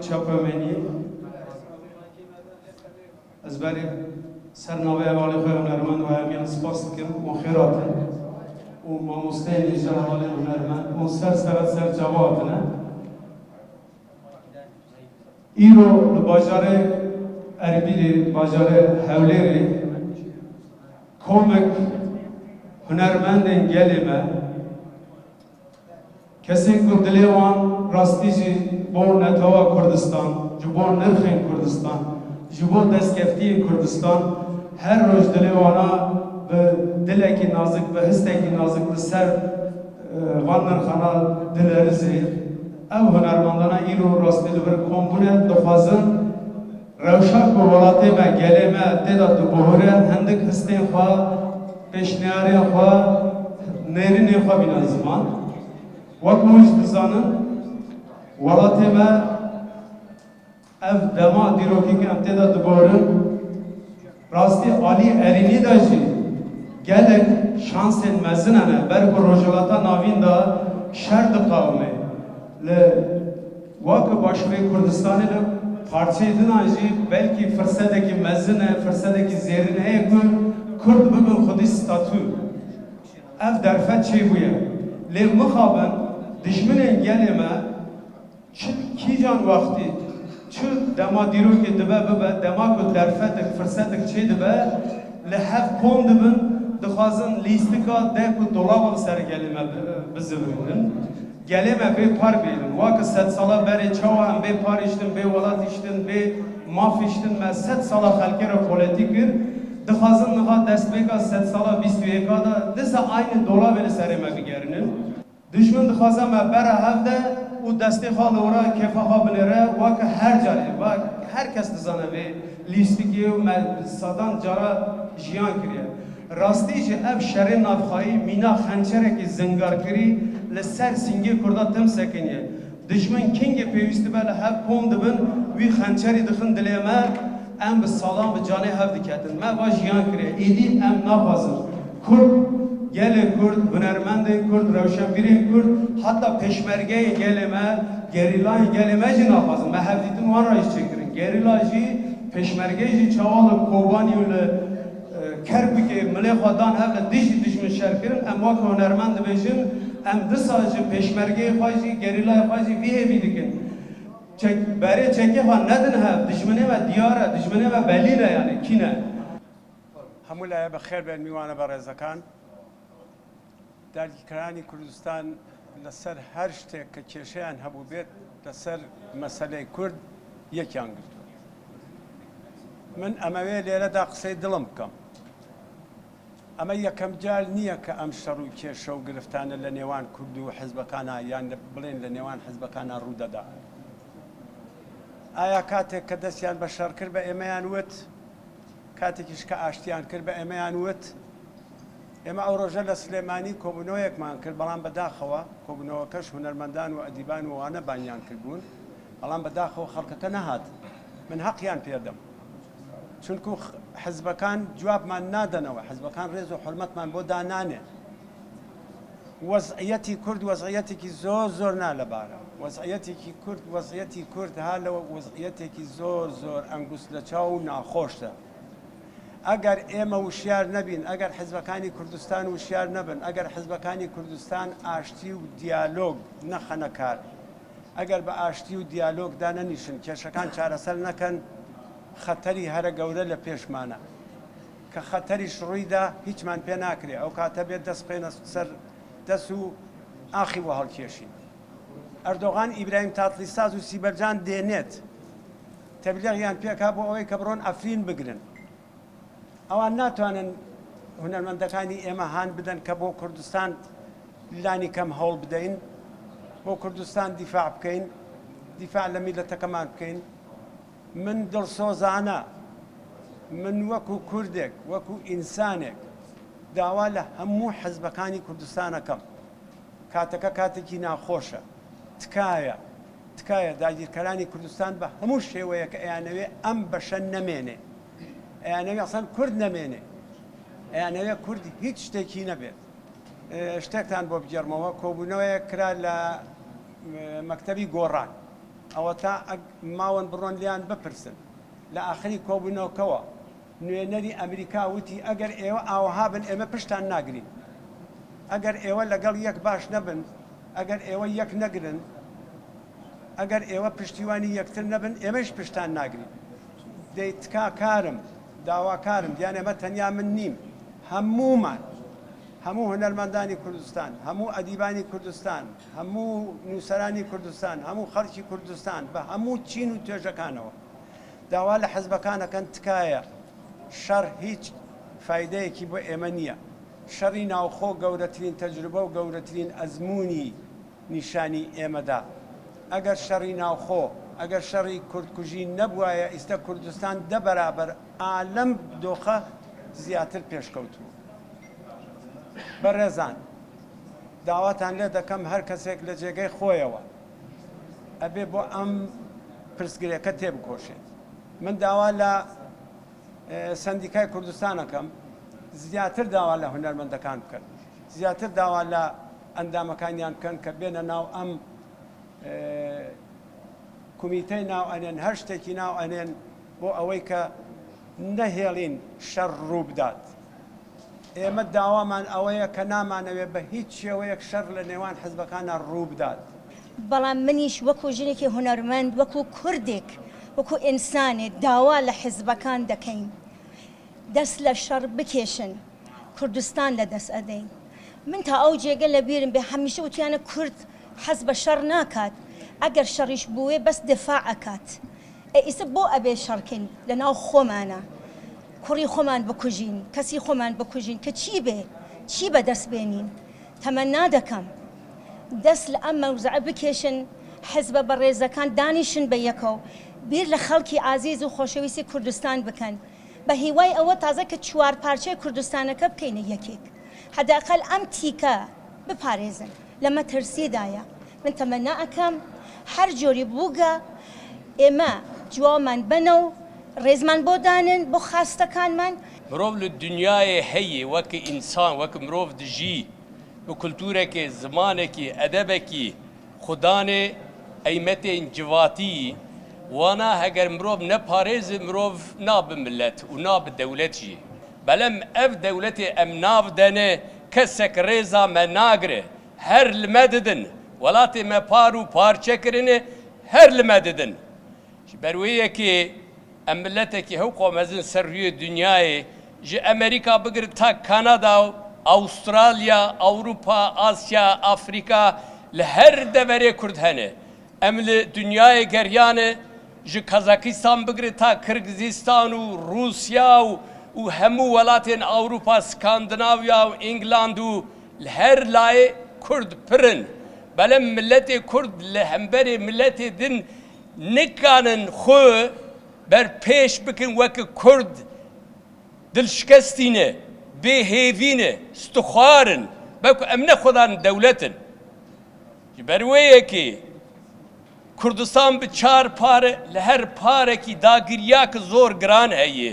چاپمنی از بری سرنوه والی خواه هنرمند و همیان سپاس کن و خیراتن و ماموسته نیجا والی هنرمند و سر جوابنه ایرو لباجار اربیلی باجار هولیری کومک هنرمند گلیمه کسی که دلیوان راستی جی بور نتوا کردستان جبور نرخین کردستان جبور دستکفتی کردستان هر روز دلیوانا به دلکی نازک به هستکی نازک به سر وان نرخانا دلرزی او هنرمندانا ایرو راستی لبر کمپونه دخوازن روشک و ولاتی ما گلیمه دیداد دو بهوره هندک هستی خواه پیشنیاری خواه نیرینی خواه بینا زمان وقت موش بزانن ولاتی ما اف دما دیروکی که امتدا دبورن راستی عالی ارینی داشتی گلک شانس مزنانه برکو روژلاتا ناوین دا شرد قومه واقع باشوی کردستانی ل پارچه دناجی بلکی فرصته که مزنه فرصته که زیرنه کن کرد ببین خودی ستاتو اف درفت چی بویه لی مخابن دشمن گلی ما کی جان وقتی چه دما دیرو که دبه ببه دما که درفتک فرصتک چی دبه لحف پون دبن دخوازن لیستکا ده که دولاب سر گلی ما بزرگن گلی ما به پار بیدن واقع 100 ساله بری چاوا هم به پار اشتن به ولات اشتن به ماف اشتن ما 100 ساله خلکی را پولیتی کر دخوازن نها دست بگا 100 ساله 21 دا دست aynı دولاب سر ما بگرنن دشمن دخوازم بره هفته و دستی خال ورا کفا ها بنره واقع هر جاری واقع هر کس دزانه به لیستگی و سادان جارا جیان کریه راستی جه اف شر نافخایی مینا خنچره که زنگار کری لسر سنگی کرده تم سکنیه دشمن کنگ پیوستی بله هف پوم دبن وی خنچری دخن دلیمه ام به سالان به جانه هف دکتن ما با جیان کریه ایدی ام نافازم کرد گل کرد، هنرمند کرد، روشنبیر کرد، حتی پشمرگه گلمه، گریلای گلمه جی نافازم. من هفته وان رایش چکرین. گریلاجی پشمرگه جی چوال کوبانی ول کربی که ملک خدان هفته دیشم شرکرین. اما که هنرمند بیشین، ام دساج پشمرگه خواهی گریلای خواهی ویه بیدکن. برای چکه خان ندن هفت دشمنه و دیاره، دشمنه و بلیله یعنی کینه. همولا بخیر بین میوانه برزکان. در کرانی کردستان لسر هر شتێک کە کێشەیان هەبوو بێت لەسەر مەسەلەی کورد یەکیان گرتووە. من ئەمەوێ لێرەدا قسەی دڵم بکەم. ئەمە یەکەم جار نییە کە ئەم شەڕ و کێشە و گرفتانە لە نێوان کورد و حیزبەکانە یان بڵێن لە نێوان حیزبەکانە ڕوودەدا. ئایا کاتێک کە دەستیان بە شەڕ کرد بە ئێمەیان وت کاتێکیش کە ئاشتیان کرد بە ئێمەیان وت ئێمە ئەو ڕۆژە لە سلێمانی کۆبوونەوەیەکمان کرد بەڵام بەداخەوە کۆبوونەوەکەش هونەرمەندان و ئەدیبان وانە بانیان کردبوون بەڵام بەداخەوە خەڵکەکە نەهات من حەقیان پێدەم چونکو حزبەکان جوابمان نادەنەوە حزبەکان ڕێز و حورمەتمان بۆ دانانێ وەزعیەتی کورد وەزعیەتێکی زۆر نالەبارە وەزعیەتێکی کورد وەزعیەتی کورد ها لەوە وەزعیەتێکی زۆر ئەنگوست لە چاو و ناخۆشە ئەگەر ئێمە وشیار نەبین ئەگەر حیزبەکانی کوردستان وشیار نەبن ئەگەر حیزبەکانی کوردستان ئاشتی و دیالۆگ نەخەنە کار ئەگەر بە ئاشتی و دیالۆگدا نەنیشن کێشەکان چارەسەر نەکەن خەتەری هەرە گەورە لە پێشمانە کە خەتەریش ڕوویدا هیچمان پێ ناکرێ ئەو کاتە بێت دەست بخێنە سەر دەست و ئاخی بۆ هەڵکێشین ئەردۆغان ئیبراهیم تاتلیساز و سیبەرجان دێنێت تەبلیغیان پێکا بۆ ئەوەی کە بڕۆن ئەفرین بگرن ئەوان ناتوانن هونەرمەندەکانی ئێمە هان بدەن کە بۆ کوردستان لانی کەم هەوڵ بدەین بۆ کوردستان دیفاع بکەین دیفاع لە میلەتەکەمان بکەین من دڵسۆزانە من وەکو کوردێک وەکو ئینسانێک داوا لە هەموو حیزبەکانی کوردستانەکەم کاتەکە کاتێکی ناخۆشە تکایە داگیرکەرانی کوردستان بە هەموو شێوەیە کە ئەیانەوێ ئەم بەشە نەمێنێ ئەیانەوێ ئەسڵەن کورد نەمێنێ ئەیانەوێ کوردی هیچ شتێکی نەبێت شتێکتان بۆ بگێڕمەوە کۆبوونەوەیە کرا لە مەکتەبی گۆڕان ئەوە تا ماوەن بڕۆن لیان بپرسن لە ئاخری کۆبوونەوەکەوە نوێنەری ئەمریکا وتی ئەگەر ئێوە ئاوەها بن ئێمە پشتان ناگرین ئەگەر ئێوە لەگەڵ یەک باش نەبن ئەگەر ئێوە یەک نەگرن ئەگەر ئێوە پشتیوانی یەکتر نەبن ئێمەش پشتان ناگرین دەی تکاکارم داواکارم دیان ئێمە تەنیا من نیم هەمومان هەموو هونەرمەندانی کوردستان هەموو ئەدیبانی کوردستان هەموو نووسەرانی کوردستان هەموو خەڵکی کوردستان بە هەموو چین و توێژەکانەوە داوا لە حەزبەکانەکەن تکایە شەڕ هیچ فایدەیەکی بۆ ئێمە نییە شەڕی ناوخۆ گەورەترین تەجروبە و گەورەترین ئەزمموی نیشانی ئێمەدا ئەگەر شەڕی ناوخۆ ئەگەر شەڕی کوردکوژی نەبووایە ئیستا کوردستان دە بەرابەر ئالەم دۆخە زیاتر پێشکەوتوو بەڕێزان داواتان لێ دەکەم هەر کەسێک لە جێگەی خۆیەوە ئەبێ بۆ ئەم پرسگرێکە تێبکۆشێت من داوا لە سندیکای کوردستانەکەم زیاتر داوا لە هونەرمەندەکان بکەن زیاتر داوا لە ئەندامەکانیان بکەن کە بێنە ناو ئەم کمیتەی ناو ئەنێن هەر شتێکی ناو ئەنێن بۆ ئەوەی کە نەهێڵین شەڕ ڕوو بدات ئێمە داوامان ئەوەیە کە نامانەوێت بە هیچ شێوەیەک شەڕ لە نێوان حزبەکانە ڕوو بدات بەڵام منیش وەکو ژنێکی هونەرمەند وەکو کوردێک وەکو ئینسانێک داوا لە حزبەکان دەکەین دەست لە شەڕ بکێشن کوردستان لە دەست ئەدەین من تا ئەو جێگە لە بیرم بێ هەمیشە وتیانە کورد حەز بە شەڕ ناکات ئەگەر شەڕیش بووێ بەس دفاع ئەکات ئیسە بۆ ئەبێ شەڕکەین لە ناو خۆمانە کوڕی خۆمان بکوژین کەسی خۆمان بکوژین کە چی بێ چی بەدەست بێنین تەمەنا دەکەم دەست لە ئەم مەوزعە بکێشن حزبە بەڕێزەکان دانیشن بە یەکەوە بیر لە خەڵکی ئازیز و خۆشەویستی کوردستان بکەن بە هیوای ئەوە تازە کە چوار پارچەی کوردستانەکە بکەینە یەکێک حداقل ئەم تیکە بپارێزن لە مەترسیدایە من تەمەنا ئەکەم هەر جۆری بووگە ئێمە جوامان بنە و ڕێزمان بۆ دانن بۆ خاستەکانمان مرۆڤ لە دنیایە هەیە وەکە ئینسان وەکە مرۆڤ دژی بە کولتورێکی زمانێکی ئەدەبێکی خودانێ ئەیمەتێن جواتی وانا هەگەر مرۆڤ نەپارێزە مرۆڤ نابە ملەت و نابە دەولەتی بەلەم ئەف دەولەتێ ئەم ناودەنێ کەسێک ڕێزا مە ناگرێ هەر لمە ددن وڵاتێ مە پار و پارچەکردنێ هەر لمە ددن بەروەیەکێ ئەم ملەتێکی هەو قۆمەزن سەر ڕووی دنیایێ ji ئەمریکا بگرت تا کەنەدا و ئەوسترالیا ئەوروپا ئاسیا ئافریکا لە هەر دەڤەرێ کورد هەنێ ئەم لە دنیای گەریانە ji کەزاکستان بگرێت تا کرگزیستان و رووسیا و هەموو وڵاتێن ئەوروپا سکاندناویا و ئینگلاند و لە هەر لایێ کورد پرن بەلەم ملەتێ کورد لە هەمبەرێ ملەتێ دن نکانن خۆ بەرپێش بکن وەکە کورد دڵشکەستینە بێهێڤینە ستوخوارن بەکو ئەم نەخۆدان دەولەتن بەروەیەکێ کوردستان بە چار پارە لە هەر پارێکی داگیریاکە زۆر گران هەیە